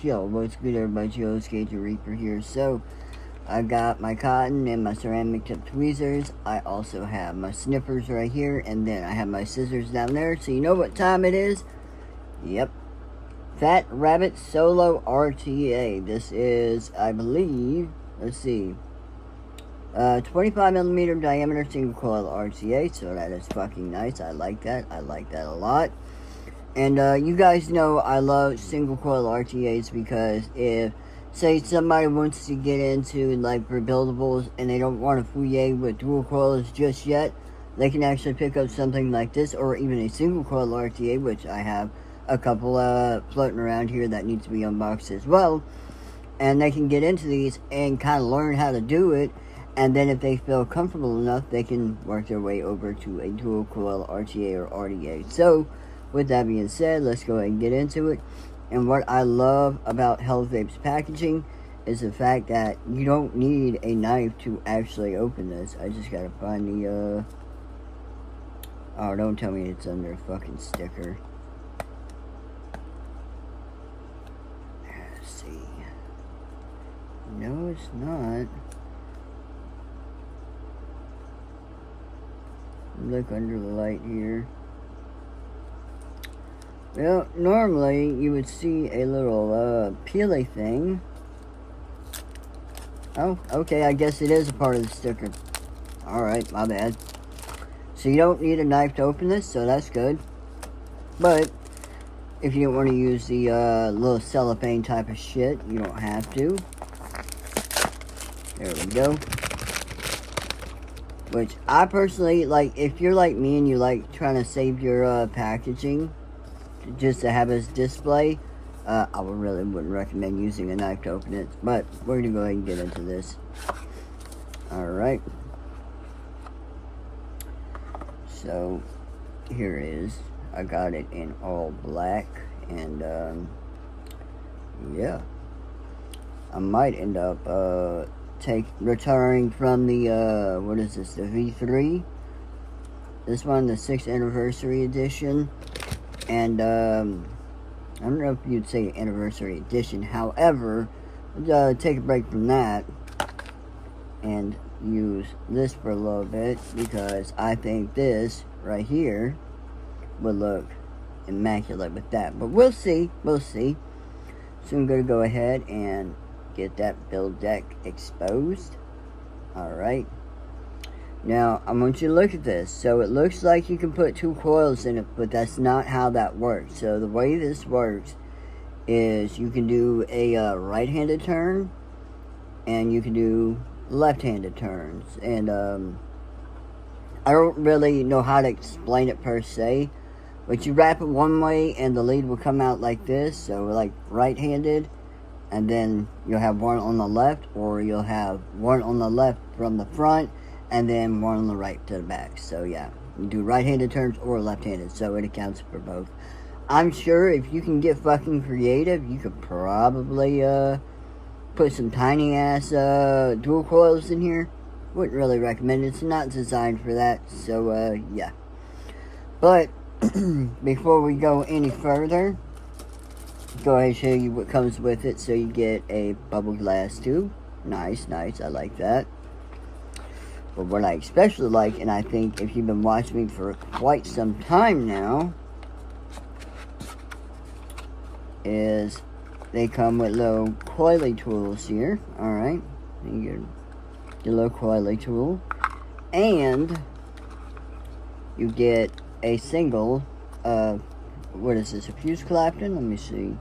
Yo, what's good everybody, Joe Skate the Reaper here. So, I got my cotton and my ceramic tip tweezers. I also have my snippers right here, and then I have my scissors down there. So you know what time it is? Yep. Fat Rabbit Solo RTA. This is, I believe, let's see, 25mm diameter single coil RTA. So that is fucking nice. I like that. I like that a lot. And you guys know I love single coil RTAs because if, say, somebody wants to get into like rebuildables and they don't want to fouiller with dual coils just yet, they can actually pick up something like this, or even a single coil RTA, which I have a couple floating around here that need to be unboxed as well. And they can get into these and kind of learn how to do it, and then if they feel comfortable enough, they can work their way over to a dual coil RTA or RDA. So with that being said, let's go ahead and get into it. And what I love about Vape's packaging is the fact that you don't need a knife to actually open this. I just gotta find the, oh, don't tell me it's under a fucking sticker. Let's see. No, it's not. Look under the light here. Well, normally you would see a little peely thing. Oh, okay, I guess it is a part of the sticker. Alright, my bad. So you don't need a knife to open this, so that's good. But if you don't want to use the little cellophane type of shit, you don't have to. There we go. Which I personally, like, if you're like me and you like trying to save your packaging just to have as display, I really wouldn't recommend using a knife to open it, but we're gonna go ahead and get into this. Alright, so here it is. I got it in all black, and yeah, I might end up retiring from the what is this, the V3, this one, the 6th anniversary edition. And I don't know if you'd say anniversary edition. However, take a break from that and use this for a little bit, because I think this right here would look immaculate with that. But we'll see. We'll see. So I'm going to go ahead and get that build deck exposed. Alright. Now, I want you to look at this. So, it looks like you can put 2 coils in it, but that's not how that works. So, the way this works is you can do a right-handed turn, and you can do left-handed turns. And, I don't really know how to explain it per se, but you wrap it one way, and the lead will come out like this. So, like right-handed, and then you'll have one on the left, or you'll have one on the left from the front, and then one on the right to the back. So yeah, you do right-handed turns or left-handed, so it accounts for both. I'm sure if you can get fucking creative, you could probably put some tiny ass dual coils in here. Wouldn't really recommend it. It's not designed for that. So yeah. But before we go any further, go ahead and show you what comes with it. So you get a bubble glass tube. Nice, nice. I like that. But what I especially like, and I think if you've been watching me for quite some time now, is they come with little coily tools here. Alright, you get your little coily tool, and you get a single, what is this, a fuse Clapton? Let me see.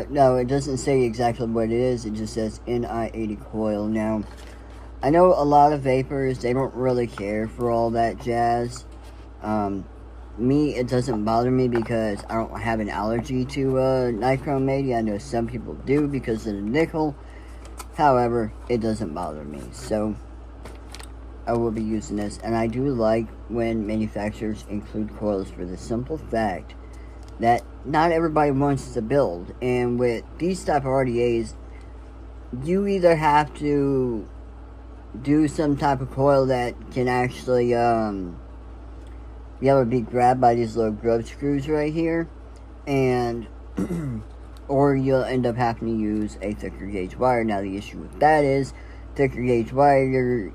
No, it doesn't say exactly what it is. It just says NI80 coil. Now, I know a lot of vapors, they don't really care for all that jazz. Me, it doesn't bother me because I don't have an allergy to nitromania. I know some people do because of the nickel. However, it doesn't bother me. So, I will be using this. And I do like when manufacturers include coils for the simple fact that not everybody wants to build. And with these type of RDAs, you either have to do some type of coil that can actually be able to be grabbed by these little grub screws right here, and or you'll end up having to use a thicker gauge wire. Now the issue with that is, thicker gauge wire,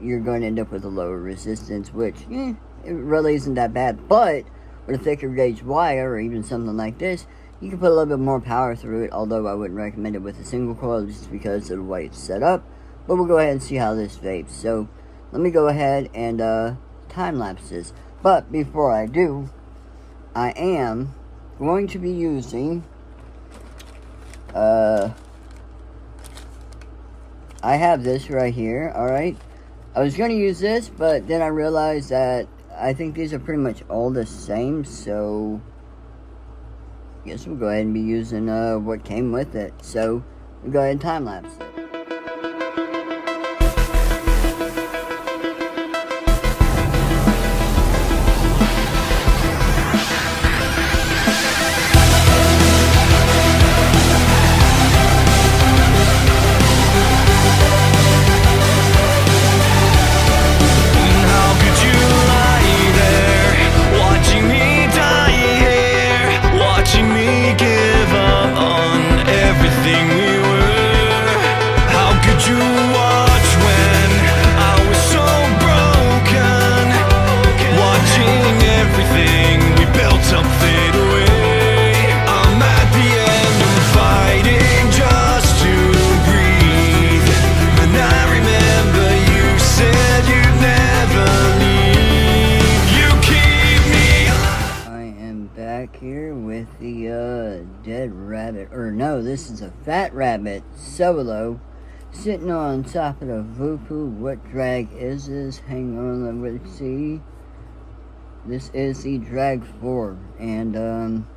you're going to end up with a lower resistance, which it really isn't that bad. But with a thicker gauge wire, or even something like this, you can put a little bit more power through it, although I wouldn't recommend it with a single coil just because of the way it's set up. But we'll go ahead and see how this vapes. So let me go ahead and time lapse this. But before I do, I am going to be using I have this right here, alright. I was going to use this, but then I realized that I think these are pretty much all the same, so I guess we'll go ahead and be using what came with it. So we'll go ahead and time lapse it. Here with the dead rabbit, or no, this is a fat rabbit solo sitting on top of the Vupu. What drag is this? Hang on, let's see. This is the drag 4, and I'm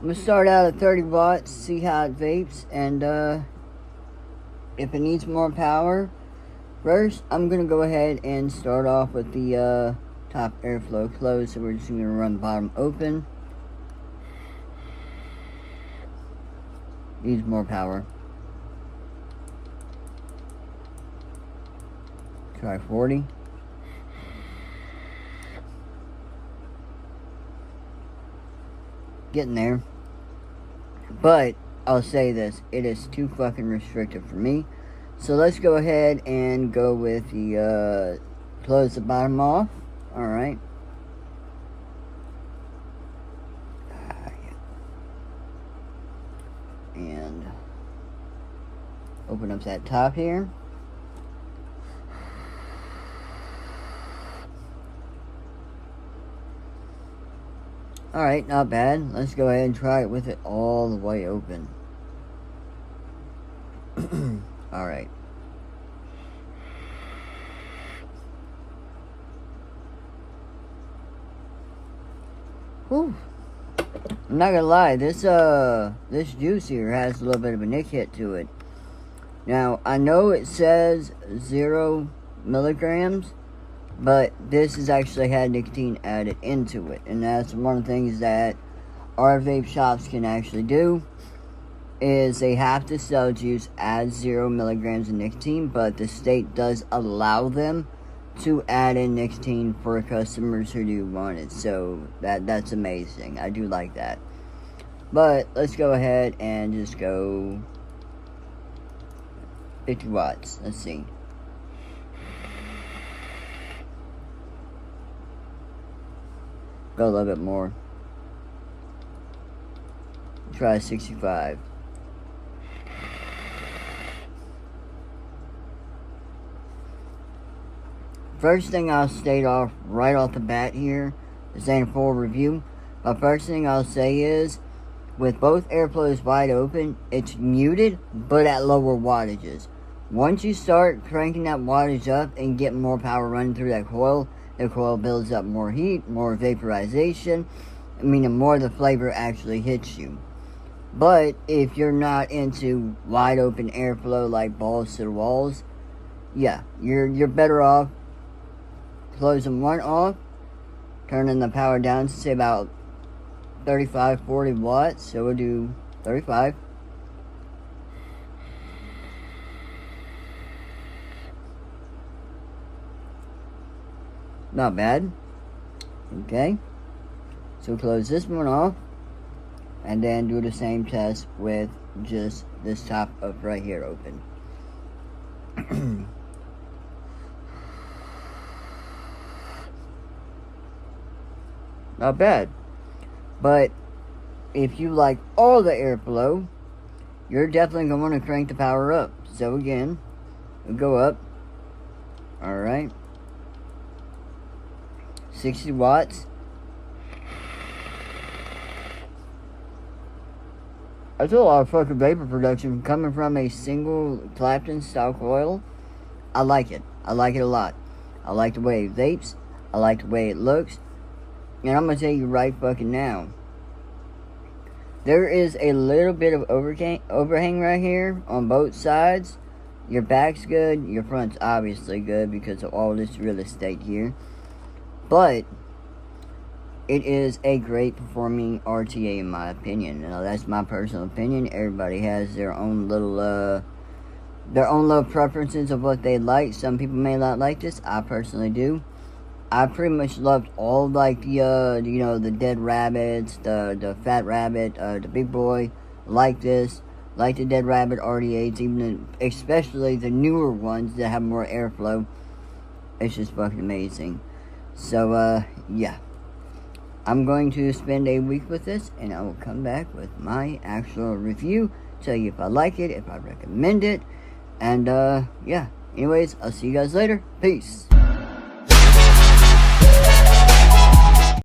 gonna start out at 30 watts, see how it vapes, and if it needs more power. First, I'm gonna go ahead and start off with the top airflow closed, so we're just going to run bottom open. Needs more power. Try 40. Getting there. But I'll say this, it is too fucking restrictive for me. So let's go ahead and go with the close the bottom off. Alright. And open up that top here. Alright, not bad. Let's go ahead and try it with it all the way open. Alright. Whew. I'm not gonna lie, this juice here has a little bit of a nick hit to it. Now, I know it says 0 milligrams, but this has actually had nicotine added into it. And that's one of the things that our vape shops can actually do, is they have to sell juice at 0 milligrams of nicotine, but the state does allow them to add in nicotine for customers who do want it. So that's amazing. I do like that. But let's go ahead and just go 50 watts. Let's see. Go a little bit more. Try 65. First thing I'll state off right off the bat here, this ain't a full review, but first thing I'll say is, with both airflows wide open, it's muted, but at lower wattages. Once you start cranking that wattage up and get more power running through that coil, the coil builds up more heat, more vaporization, meaning more of the flavor actually hits you. But if you're not into wide open airflow like balls to the walls, yeah, you're better off closing one off, turning the power down to say about 35-40 watts. So we'll do 35. Not bad. Okay, so close this one off, and then do the same test with just this top up right here open. Not bad. But if you like all the airflow, you're definitely going to want to crank the power up. So again, we'll go up. Alright. 60 watts. That's a lot of fucking vapor production coming from a single Clapton style coil. I like it. I like it a lot. I like the way it vapes. I like the way it looks. And I'm going to tell you right fucking now. There is a little bit of overhang right here on both sides. Your back's good. Your front's obviously good because of all this real estate here. But it is a great performing RTA in my opinion. Now that's my personal opinion. Everybody has their own little preferences of what they like. Some people may not like this. I personally do. I pretty much loved all like the the dead rabbits, the fat rabbit, the big boy, like this, like the dead rabbit RTA8s, especially the newer ones that have more airflow. It's just fucking amazing. So yeah, I'm going to spend a week with this, and I will come back with my actual review, tell you if I like it, if I recommend it, and yeah. Anyways, I'll see you guys later. Peace.